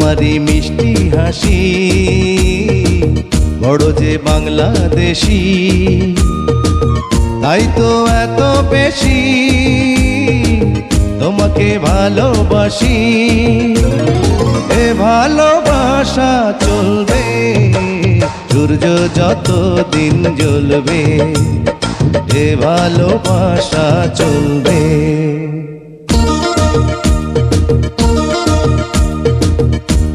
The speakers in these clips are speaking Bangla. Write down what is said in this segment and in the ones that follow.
তোমারই মিষ্টি হাসি বড় যে বাংলাদেশি, তাই তো এত বেশি তোমাকে ভালোবাসি। এ ভালোবাসা চলবে সূর্য যত দিন জ্বলবে, এ ভালোবাসা চলবে।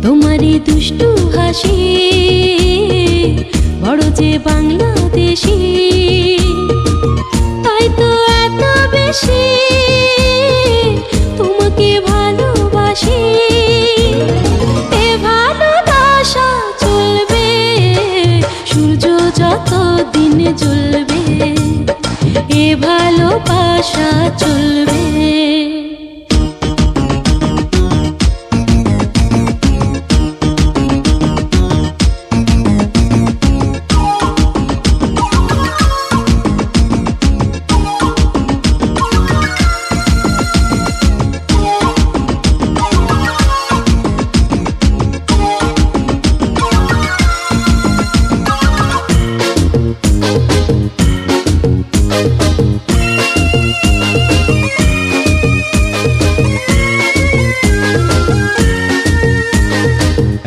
তোমারই দুষ্টু হাসি বড় যে বাংলাদেশি, তাই তো এত বেশি তোমাকে ভালোবাসি। এ ভালোবাসা চলবে সূর্য যত দিন জ্বলবে, এ ভালোবাসা চলবে।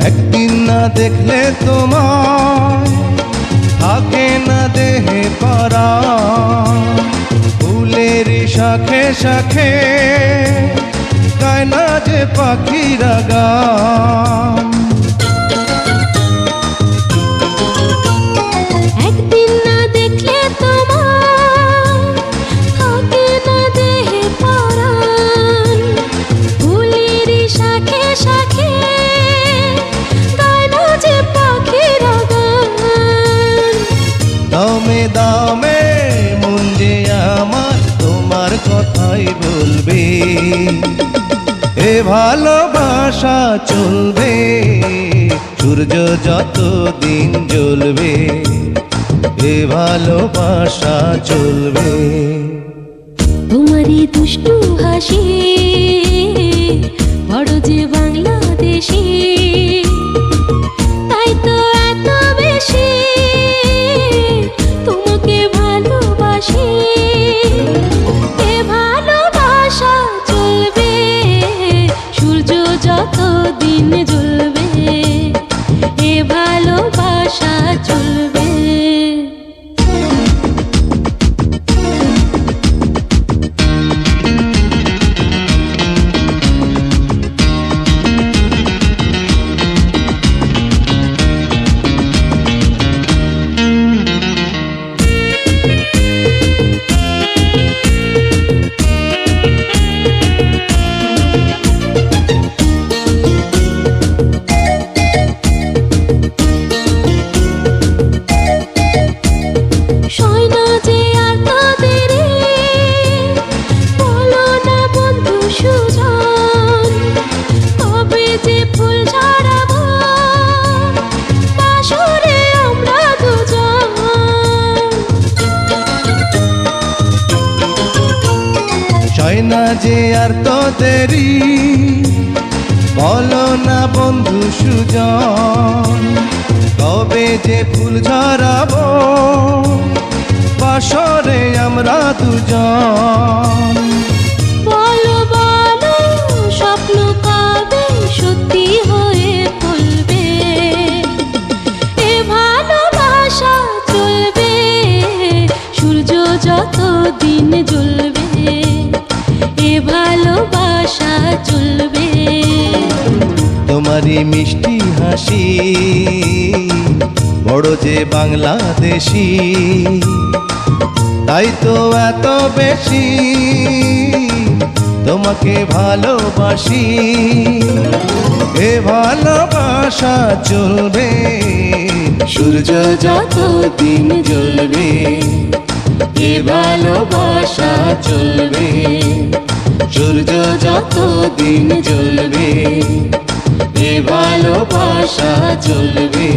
একদিন না দেখলে তোমায় থাকে না দেহে পারা, ফুলের শাখে শাখে গায় না যে পাখিরা গান। একদিন না দেখলে তোমায় থাকে না দেহে পরাণ, ফুলের শাখে শাখে গায় না যে পাখিরা গান। দামে দামে মন যে আমার তোমার কথাই বলবে, এ ভালোবাসা চলবে সূর্য যত দিন জ্বলবে, এ ভালোবাসা চলবে। তোমারই দুষ্টু হাসি বড় যে বাংলাদেশি, তাই তো এত বেশি তোমাকে ভালোবাসি। এ ভালোবাসা চলবে সূর্য যত দিন জ্বলবে, এ ভালোবাসা চলবে। হয় না যে আর তো দেরি, বলো না বন্ধু সুজন, কবে যে ফুল ঝরাবো বাসরে আমরা দুজন। বলো বলো স্বপ্ন কবে সত্যি হয়ে ফলবে, এ ভালোবাসা চলবে সূর্য যত দিন জ্বলবে, এ ভালোবাসা চলবে। তোমারই মিষ্টি হাসি বড় যে বাংলাদেশি, তাই তো এত বেশি তোমাকে ভালোবাসি। এ ভালোবাসা চলবে সূর্য যত দিন জ্বলবে, এ ভালোবাসা চলবে সূর্য যত দিন জ্বলবে, এ ভালোবাসা চলবে।